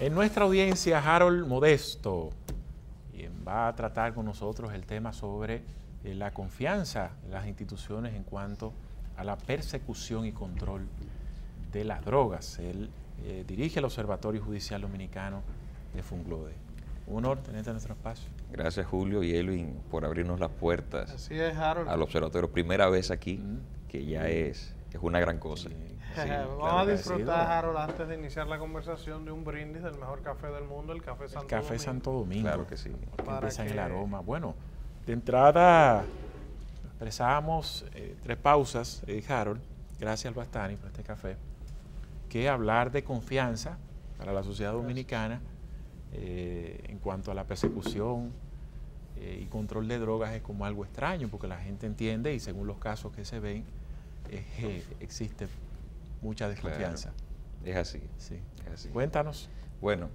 En nuestra audiencia, Harold Modesto, quien va a tratar con nosotros el tema sobre la confianza de las instituciones en cuanto a la persecución y control de las drogas. Él dirige el Observatorio Judicial Dominicano de Funglode. Un honor tenerte en nuestro espacio. Gracias, Julio y Elvin, por abrirnos las puertas. Así es, Harold. Al observatorio. Primera vez aquí, que ya es una gran cosa. Sí, Vamos a disfrutar, Harold, antes de iniciar la conversación, de un brindis del mejor café del mundo, el Café Santo Domingo. Café Santo Domingo. Claro que sí. Que empieza en el aroma. Bueno, de entrada expresábamos 3 pausas, Harold, gracias al Bastani por este café, que hablar de confianza para la sociedad dominicana en cuanto a la persecución y control de drogas es como algo extraño, porque la gente entiende y según los casos que se ven, existe mucha desconfianza. Claro, es así. Sí. Es así. Cuéntanos. Bueno,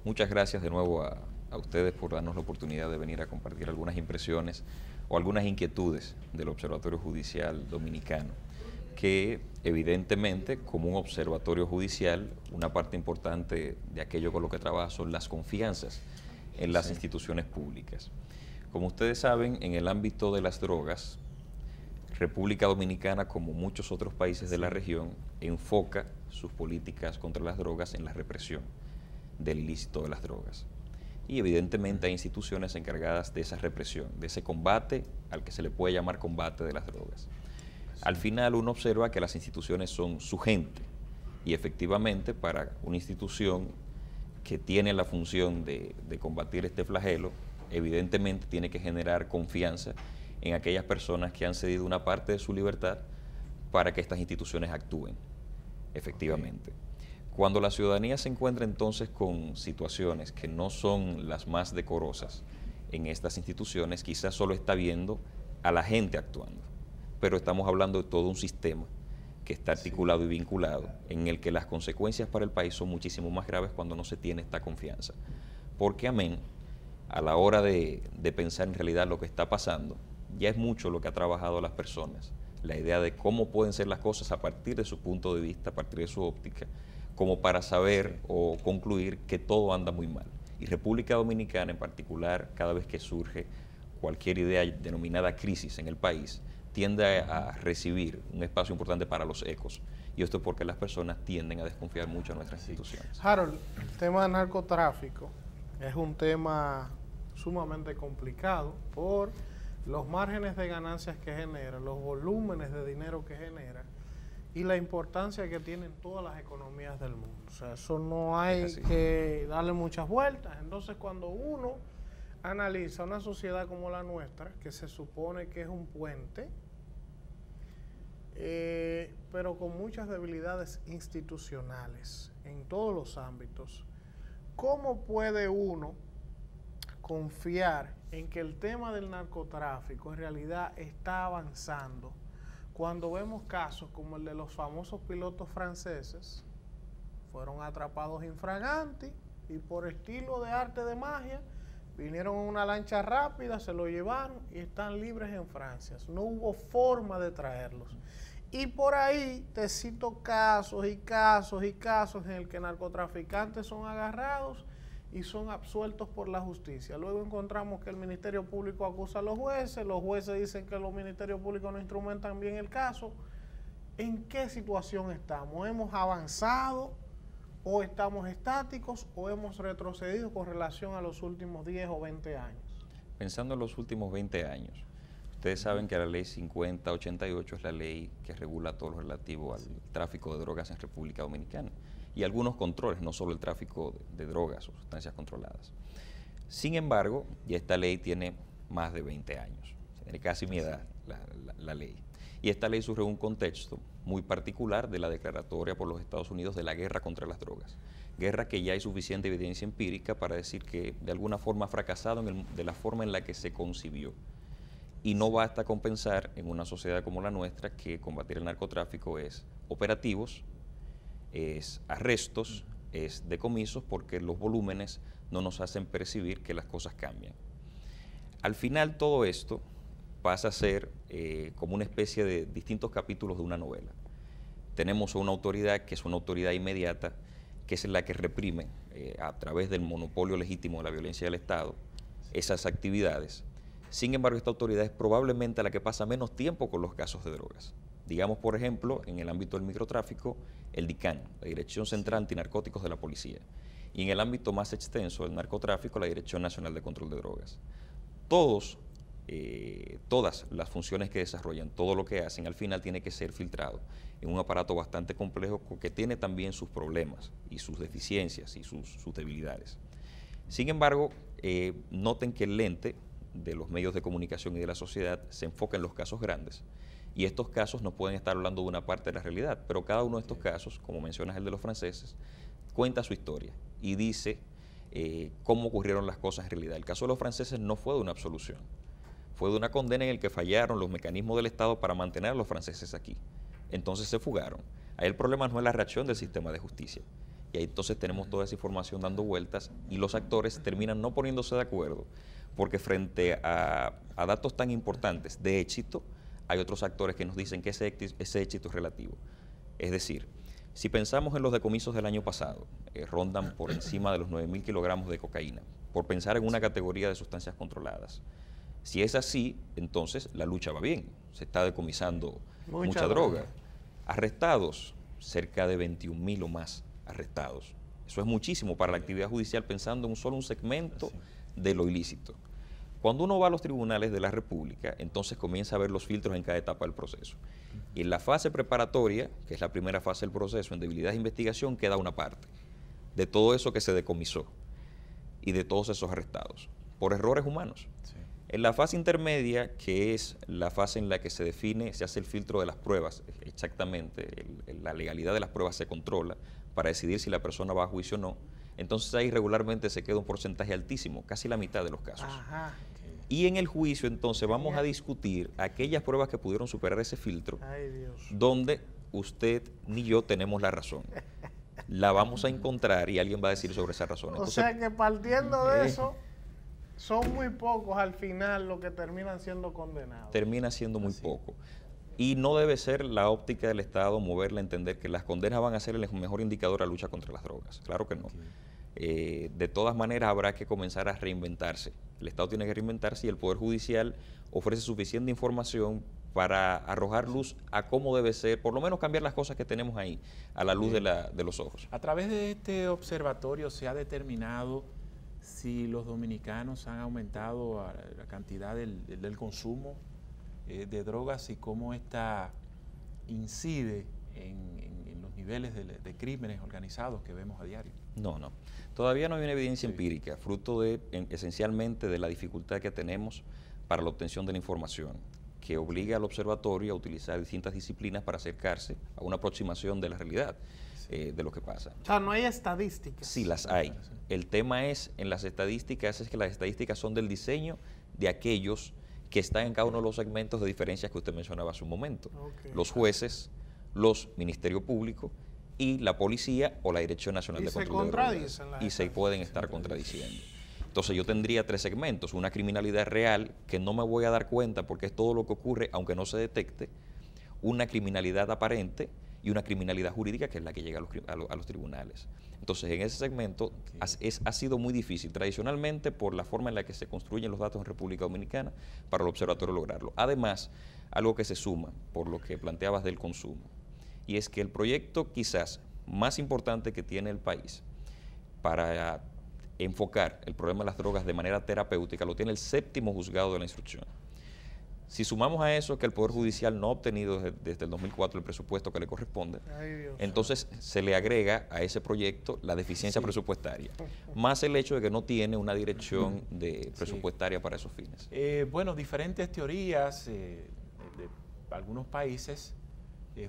muchas gracias de nuevo a ustedes por darnos la oportunidad de venir a compartir algunas impresiones o algunas inquietudes del Observatorio Judicial Dominicano, que evidentemente, como un observatorio judicial, una parte importante de aquello con lo que trabaja son las confianzas en las instituciones públicas. Como ustedes saben, en el ámbito de las drogas, República Dominicana, como muchos otros países de la región, enfoca sus políticas contra las drogas en la represión del ilícito de las drogas. Y evidentemente hay instituciones encargadas de esa represión, de ese combate al que se le puede llamar combate de las drogas. Al final uno observa que las instituciones son su gente y efectivamente para una institución que tiene la función de combatir este flagelo, evidentemente tiene que generar confianza en aquellas personas que han cedido una parte de su libertad para que estas instituciones actúen efectivamente. Cuando la ciudadanía se encuentra entonces con situaciones que no son las más decorosas en estas instituciones, quizás solo está viendo a la gente actuando, pero estamos hablando de todo un sistema que está articulado y vinculado, en el que las consecuencias para el país son muchísimo más graves cuando no se tiene esta confianza. Porque amén, a la hora de pensar en realidad lo que está pasando, ya es mucho lo que ha trabajado las personas, la idea de cómo pueden ser las cosas a partir de su punto de vista, a partir de su óptica, como para saber o concluir que todo anda muy mal. Y República Dominicana en particular, cada vez que surge cualquier idea denominada crisis en el país, tiende a recibir un espacio importante para los ecos. Y esto es porque las personas tienden a desconfiar mucho de nuestras instituciones. Harold, el tema del narcotráfico es un tema sumamente complicado por los márgenes de ganancias que genera, los volúmenes de dinero que genera y la importancia que tienen todas las economías del mundo. O sea, eso no hay que darle muchas vueltas. Entonces, cuando uno analiza una sociedad como la nuestra, que se supone que es un puente, pero con muchas debilidades institucionales en todos los ámbitos, ¿cómo puede uno confiar en que el tema del narcotráfico en realidad está avanzando cuando vemos casos como el de los famosos pilotos franceses? Fueron atrapados infraganti y por estilo de arte de magia vinieron en una lancha rápida, se lo llevaron y están libres en Francia. No hubo forma de traerlos. Y por ahí te cito casos y casos y casos en el que narcotraficantes son agarrados y son absueltos por la justicia. Luego encontramos que el Ministerio Público acusa a los jueces dicen que los ministerios públicos no instrumentan bien el caso. ¿En qué situación estamos? ¿Hemos avanzado o estamos estáticos o hemos retrocedido con relación a los últimos 10 o 20 años? Pensando en los últimos 20 años, ustedes saben que la ley 5088 es la ley que regula todo lo relativo al tráfico de drogas en República Dominicana y algunos controles, no solo el tráfico de drogas o sustancias controladas. Sin embargo, ya esta ley tiene más de 20 años, tiene casi mi edad la ley. Y esta ley surge en un contexto muy particular de la declaratoria por los Estados Unidos de la guerra contra las drogas. Guerra que ya hay suficiente evidencia empírica para decir que de alguna forma ha fracasado de la forma en la que se concibió. Y no basta con pensar en una sociedad como la nuestra que combatir el narcotráfico es operativos, es arrestos, es decomisos, porque los volúmenes no nos hacen percibir que las cosas cambian. Al final todo esto pasa a ser como una especie de distintos capítulos de una novela. Tenemos una autoridad que es una autoridad inmediata, que es la que reprime a través del monopolio legítimo de la violencia del Estado esas actividades. Sin embargo, esta autoridad es probablemente la que pasa menos tiempo con los casos de drogas. Digamos, por ejemplo, en el ámbito del microtráfico, el DICAN, la Dirección Central Antinarcóticos de la Policía. Y en el ámbito más extenso del narcotráfico, la Dirección Nacional de Control de Drogas. Todas las funciones que desarrollan, todo lo que hacen, al final tiene que ser filtrado en un aparato bastante complejo que tiene también sus problemas y sus deficiencias y sus debilidades. Sin embargo, noten que el lente de los medios de comunicación y de la sociedad se enfoca en los casos grandes, y estos casos nos pueden estar hablando de una parte de la realidad, pero cada uno de estos casos, como mencionas el de los franceses, cuenta su historia y dice cómo ocurrieron las cosas en realidad. El caso de los franceses no fue de una absolución, fue de una condena en el que fallaron los mecanismos del Estado para mantener a los franceses aquí. Entonces se fugaron. Ahí el problema no es la reacción del sistema de justicia. Y ahí entonces tenemos toda esa información dando vueltas y los actores terminan no poniéndose de acuerdo, porque frente a datos tan importantes de éxito, hay otros actores que nos dicen que ese éxito es relativo. Es decir, si pensamos en los decomisos del año pasado, rondan por encima de los 9.000 kilogramos de cocaína, por pensar en una categoría de sustancias controladas. Si es así, entonces la lucha va bien, se está decomisando mucha droga. Arrestados, cerca de 21.000 o más arrestados. Eso es muchísimo para la actividad judicial, pensando en solo un segmento de lo ilícito. Cuando uno va a los tribunales de la República, entonces comienza a ver los filtros en cada etapa del proceso. Y en la fase preparatoria, que es la primera fase del proceso, en debilidad de investigación, queda una parte de todo eso que se decomisó y de todos esos arrestados, por errores humanos. Sí. En la fase intermedia, que es la fase en la que se define, se hace el filtro de las pruebas, exactamente, la legalidad de las pruebas se controla para decidir si la persona va a juicio o no. Entonces ahí regularmente se queda un porcentaje altísimo, casi la mitad de los casos. Ajá. Y en el juicio entonces vamos a discutir aquellas pruebas que pudieron superar ese filtro, donde usted ni yo tenemos la razón. La vamos a encontrar y alguien va a decir sobre esa razón. Entonces, o sea que partiendo de eso, son muy pocos al final los que terminan siendo condenados. Termina siendo muy poco. Y no debe ser la óptica del Estado moverla a entender que las condenas van a ser el mejor indicador a la lucha contra las drogas. Claro que no. De todas maneras habrá que comenzar a reinventarse. El Estado tiene que reinventarse y el Poder Judicial ofrece suficiente información para arrojar luz a cómo debe ser, por lo menos cambiar las cosas que tenemos ahí, a la luz de los ojos. A través de este observatorio se ha determinado si los dominicanos han aumentado la cantidad del consumo de drogas y cómo esta incide en los niveles de crímenes organizados que vemos a diario. No. Todavía no hay una evidencia empírica, fruto esencialmente de la dificultad que tenemos para la obtención de la información, que obliga al observatorio a utilizar distintas disciplinas para acercarse a una aproximación de la realidad de lo que pasa. O sea, no hay estadísticas. Sí, las hay. El tema es, en las estadísticas, es que las estadísticas son del diseño de aquellos que están en cada uno de los segmentos de diferencias que usted mencionaba hace un momento. Los jueces, los ministerios públicos y la policía o la Dirección Nacional de Control de Drogas. Y se pueden estar contradiciendo. Entonces yo tendría tres segmentos: una criminalidad real que no me voy a dar cuenta porque es todo lo que ocurre aunque no se detecte, una criminalidad aparente y una criminalidad jurídica que es la que llega a los tribunales. Entonces en ese segmento ha sido muy difícil tradicionalmente por la forma en la que se construyen los datos en República Dominicana para el observatorio lograrlo. Además, algo que se suma por lo que planteabas del consumo, y es que el proyecto quizás más importante que tiene el país para enfocar el problema de las drogas de manera terapéutica lo tiene el 7º Juzgado de la Instrucción. Si sumamos a eso que el Poder Judicial no ha obtenido desde el 2004 el presupuesto que le corresponde, entonces se le agrega a ese proyecto la deficiencia presupuestaria, más el hecho de que no tiene una dirección presupuestaria para esos fines. Bueno, diferentes teorías de algunos países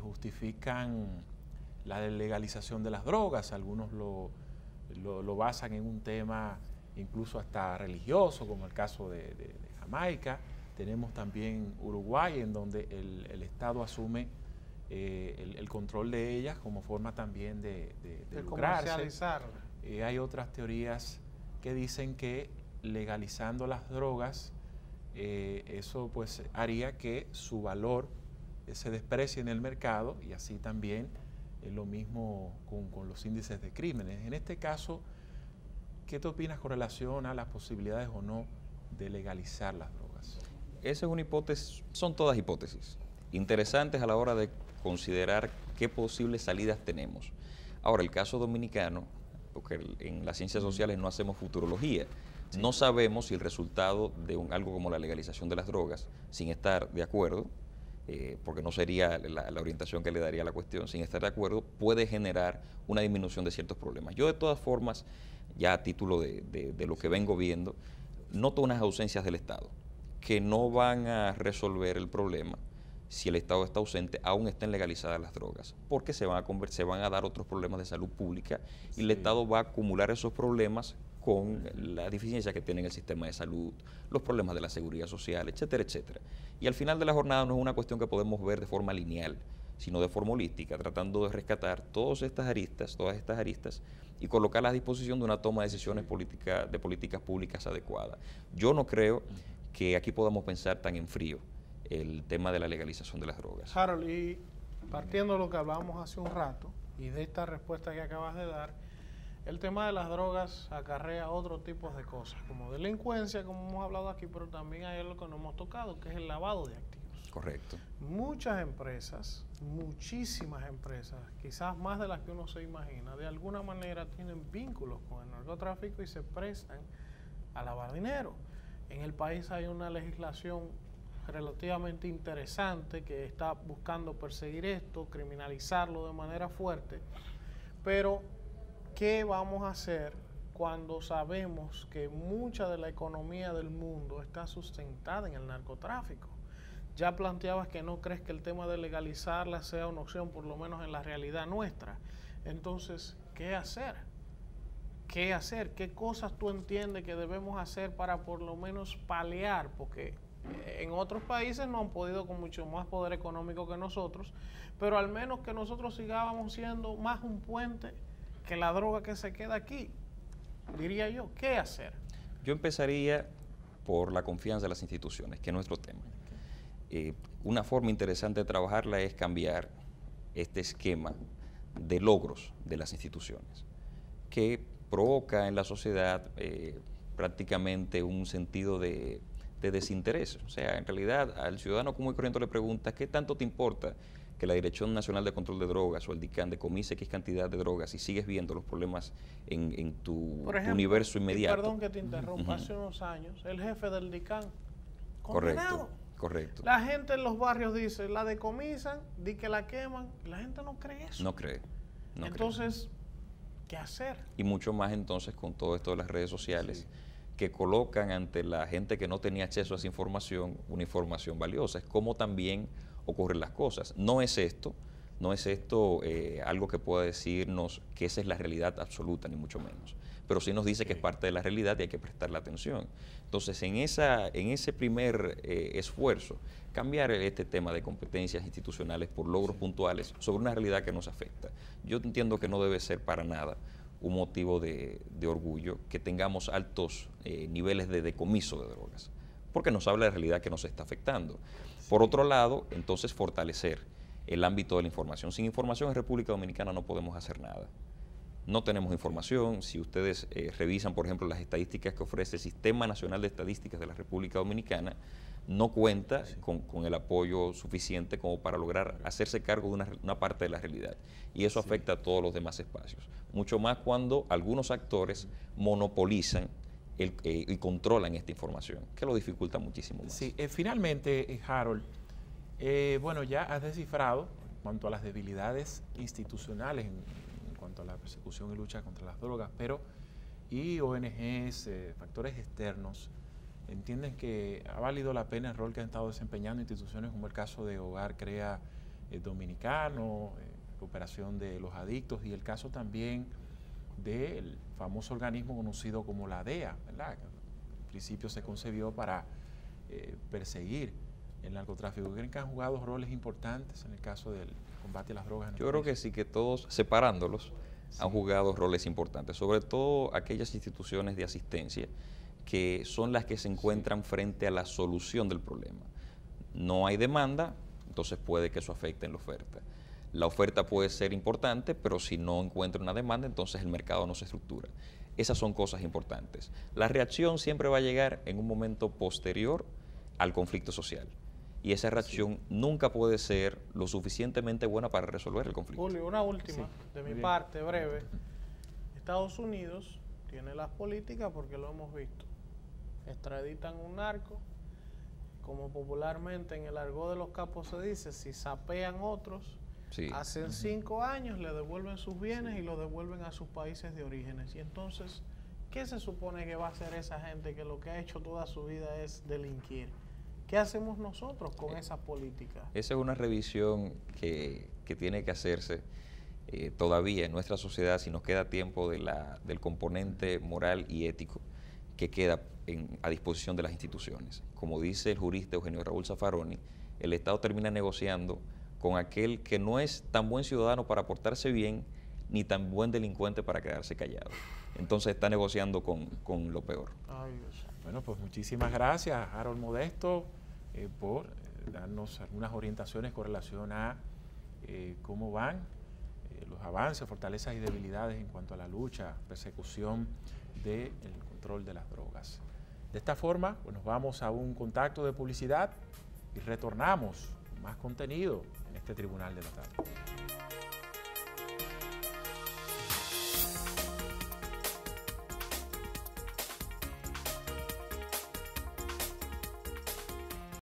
justifican la legalización de las drogas. Algunos lo basan en un tema incluso hasta religioso, como el caso de Jamaica. Tenemos también Uruguay, en donde el Estado asume el control de ellas como forma también de lucrarse. Hay otras teorías que dicen que legalizando las drogas, eso pues haría que su valor se desprecie en el mercado y así también lo mismo con los índices de crímenes. En este caso, ¿qué te opinas con relación a las posibilidades o no de legalizar las drogas? Esa es una hipótesis, son todas hipótesis interesantes a la hora de considerar qué posibles salidas tenemos. Ahora, el caso dominicano, porque en las ciencias sociales no hacemos futurología, no sabemos si el resultado de algo como la legalización de las drogas, sin estar de acuerdo, porque no sería la orientación que le daría a la cuestión, sin estar de acuerdo, puede generar una disminución de ciertos problemas. Yo de todas formas, ya a título de lo que vengo viendo, noto unas ausencias del Estado que no van a resolver el problema si el Estado está ausente, aún estén legalizadas las drogas, porque se van a dar otros problemas de salud pública y el Estado va a acumular esos problemas con la deficiencia que tiene el sistema de salud, los problemas de la seguridad social, etcétera, etcétera. Y al final de la jornada no es una cuestión que podemos ver de forma lineal, sino de forma holística, tratando de rescatar todas estas aristas y colocarlas a disposición de una toma de decisiones de políticas públicas adecuadas. Yo no creo que aquí podamos pensar tan en frío el tema de la legalización de las drogas. Harold, y partiendo de lo que hablábamos hace un rato y de esta respuesta que acabas de dar, el tema de las drogas acarrea otro tipo de cosas, como delincuencia, como hemos hablado aquí, pero también hay algo que no hemos tocado, que es el lavado de activos. Correcto. Muchas empresas, muchísimas empresas, quizás más de las que uno se imagina, de alguna manera tienen vínculos con el narcotráfico y se prestan a lavar dinero. En el país hay una legislación relativamente interesante que está buscando perseguir esto, criminalizarlo de manera fuerte, pero ¿qué vamos a hacer cuando sabemos que mucha de la economía del mundo está sustentada en el narcotráfico? Ya planteabas que no crees que el tema de legalizarla sea una opción, por lo menos en la realidad nuestra. Entonces, ¿qué hacer? ¿Qué hacer? ¿Qué cosas tú entiendes que debemos hacer para por lo menos paliar? Porque en otros países no han podido con mucho más poder económico que nosotros, pero al menos que nosotros sigamos siendo más un puente que la droga que se queda aquí, diría yo. ¿Qué hacer? Yo empezaría por la confianza de las instituciones, que es nuestro tema. Una forma interesante de trabajarla es cambiar este esquema de logros de las instituciones, que provoca en la sociedad prácticamente un sentido de desinterés. O sea, en realidad al ciudadano común y corriente le pregunta ¿qué tanto te importa que la Dirección Nacional de Control de Drogas o el DICAN decomise X cantidad de drogas y sigues viendo los problemas en tu universo inmediato? Perdón que te interrumpa, hace unos años el jefe del DICAN condenado. Correcto. La gente en los barrios dice, la decomisan, di que la queman, la gente no cree eso. No cree. Entonces, ¿qué hacer? Y mucho más entonces con todo esto de las redes sociales, que colocan ante la gente que no tenía acceso a esa información una información valiosa. Es como también ocurren las cosas. No es esto algo que pueda decirnos que esa es la realidad absoluta, ni mucho menos. Pero sí nos dice que es parte de la realidad y hay que prestarle atención. Entonces, en ese primer esfuerzo, cambiar este tema de competencias institucionales por logros puntuales sobre una realidad que nos afecta. Yo entiendo que no debe ser para nada un motivo de orgullo que tengamos altos niveles de decomiso de drogas, porque nos habla de la realidad que nos está afectando. Por otro lado, entonces fortalecer el ámbito de la información. Sin información en República Dominicana no podemos hacer nada. No tenemos información. Si ustedes revisan, por ejemplo, las estadísticas que ofrece el Sistema Nacional de Estadísticas de la República Dominicana, no cuenta con el apoyo suficiente como para lograr hacerse cargo de una parte de la realidad. Y eso afecta a todos los demás espacios. Mucho más cuando algunos actores monopolizan y controlan esta información, que lo dificulta muchísimo más. Sí, finalmente, Harold, bueno, ya has descifrado en cuanto a las debilidades institucionales en cuanto a la persecución y lucha contra las drogas, pero y ONGs, factores externos, entienden que ha valido la pena el rol que han estado desempeñando instituciones como el caso de Hogar Crea Dominicano, Cooperación de los Adictos y el caso también del famoso organismo conocido como la DEA, ¿verdad? Que en principio se concebió para perseguir el narcotráfico. ¿Creen que han jugado roles importantes en el caso del combate a las drogas? Yo creo que sí, que todos, separándolos, han jugado roles importantes, sobre todo aquellas instituciones de asistencia que son las que se encuentran frente a la solución del problema. No hay demanda, entonces puede que eso afecte en la oferta. La oferta puede ser importante, pero si no encuentra una demanda, entonces el mercado no se estructura. Esas son cosas importantes. La reacción siempre va a llegar en un momento posterior al conflicto social. Y esa reacción nunca puede ser lo suficientemente buena para resolver el conflicto. Julio, una última de mi bien. parte, breve. Estados Unidos tiene las políticas porque lo hemos visto. Extraditan un narco, como popularmente en el argot de los capos se dice, si sapean otros, Sí. hacen 5 años, le devuelven sus bienes y lo devuelven a sus países de orígenes. Y entonces, ¿qué se supone que va a hacer esa gente que lo que ha hecho toda su vida es delinquir? ¿Qué hacemos nosotros con esas políticas? Esa es una revisión que tiene que hacerse todavía en nuestra sociedad, si nos queda tiempo del componente moral y ético que queda a disposición de las instituciones. Como dice el jurista Eugenio Raúl Zaffaroni, el Estado termina negociando con aquel que no es tan buen ciudadano para portarse bien, ni tan buen delincuente para quedarse callado. Entonces está negociando con lo peor. Ay, Dios. Bueno, pues muchísimas gracias, Harold Modesto, por darnos algunas orientaciones con relación a cómo van los avances, fortalezas y debilidades en cuanto a la lucha, persecución del control de las drogas. De esta forma, pues nos vamos a un contacto de publicidad y retornamos con más contenido en este Tribunal de la Tarde.